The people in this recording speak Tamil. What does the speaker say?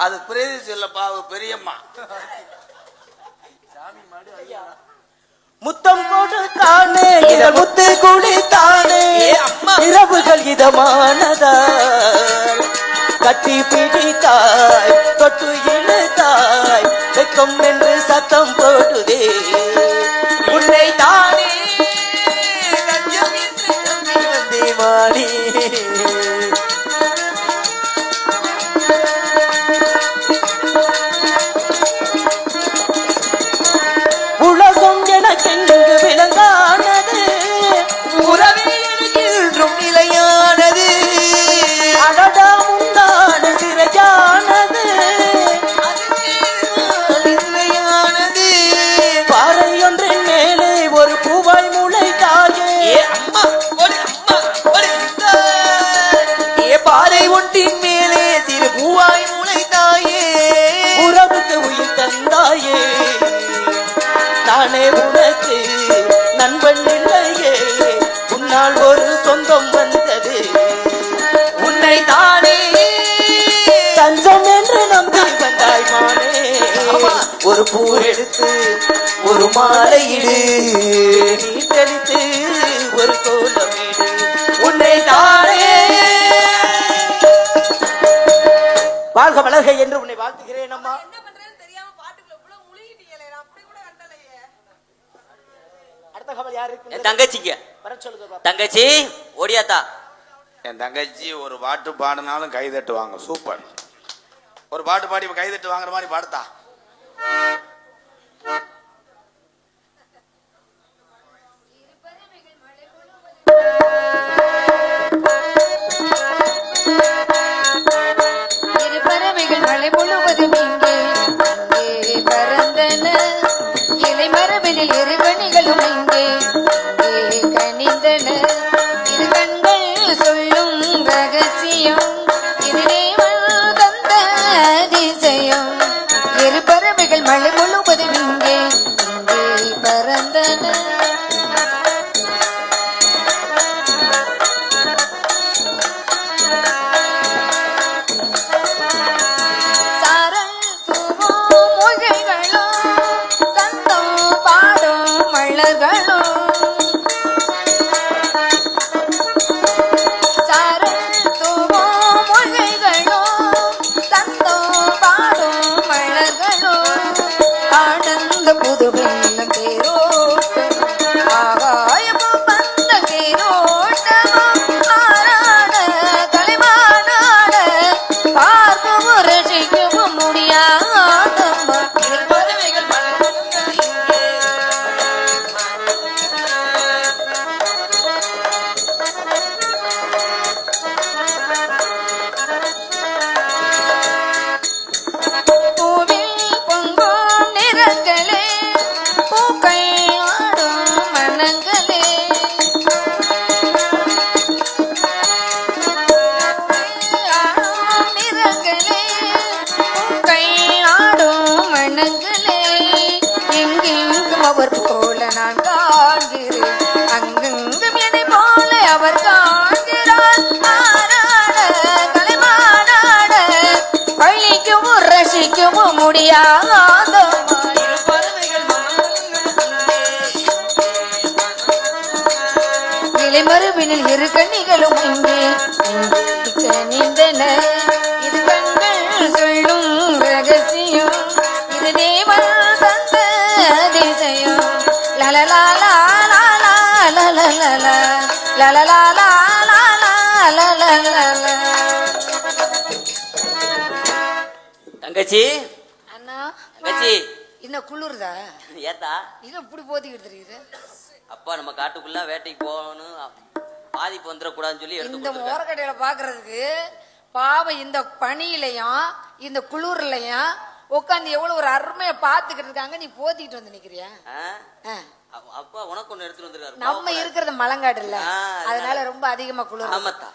அது பிரேதி சொல்லப்பா, பெரியம்மா. முத்தம் கொடுத்தானே முத்து குளித்தானே இரவுகள் இதமானதா கட்டி பிடித்தாய் தொட்டு இழுத்தாய் வெக்கம் என்று சத்தம் போடுதே உன்னை தானே வந்தேவானே உலகம் எனக்கெங்கு விளங்கானது உறவே என்றும் நிலையானது அடடா முந்தான சிறையானது நிலையானது பாறை ஒன்றின் மேலே ஒரு பூவாய் முளைத்தாயே பாறை ஒன்றின் மேலே சிறு பூவாய் முளைத்தாயே உறவுக்கு உயிர் தந்தாயே நானே உனக்கு நண்பன் இல்லையே உன்னால் ஒரு சொந்தம் வந்தது உன்னை தானே தஞ்சம் என்று நம்பி வந்தாய் மானே ஒரு பூ எடுத்து ஒரு மாலையிடு நீ தெளித்து ஒரு கோலமீடு உன்னை தானே வாழ்க வளர்க என்று உன்னை வாழ்த்துகிறேன் அம்மா. தங்கச்சிங்க தங்கச்சி ஓடியாத்தா. என் தங்கச்சி ஒரு பாட்டு பாடினாலும் கை தட்டுவாங்க. சூப்பர். ஒரு பாட்டு பாடி கை தட்டு வாங்குற மாதிரி பாடுத்தா. மலை முழுவதும் இங்கே இங்கே பறந்தன இலை மரபினில் இரு கனிகளும் இங்கே இங்கே கனிந்தன இரு கண்கள் சொல்லும் ரகசியம் இதிலே தந்த அதிசயம் இரு பறவைகள் மலை முழுவதும் இங்கே இங்கே பறந்தன இலைமறுவினில் இரு கண்ணிகளும் இங்கே கனிந்தன இது கண்கள் சொல்லும் ரகசியம் இது தேவன் தந்த அதிசயம் லலலாலா லலலலா லலலாலா லலலலா. தங்கச்சி அண்ணா தங்கச்சி இன்னும் குளிர்தா ஏத்தா இன்னும் இப்படி போத்திக்கிட்டு தெரியுது. அப்பா நம்ம காட்டுக்குள்ள வேட்டைக்கு போகணும் பாதிப்பு வந்துடக்கூடாதுன்னு சொல்லி இந்த மோரக்கடையில பாக்குறதுக்கு பாவம் இந்த பனியிலையும் இந்த குளிர்லையும் உட்காந்து எவ்வளவு ஒரு அருமையை பாத்துக்கிட்டு இருக்காங்க. நீ போத்திக்கிட்டு வந்து நிக்கிறியா? அப்பா உனக்கு ஒண்ணு எடுத்துட்டு வந்துருக்காரு. நம்ம இருக்கிறது மலங்காடு இல்ல, அதனால ரொம்ப அதிகமா குளிர். ஆமாத்தா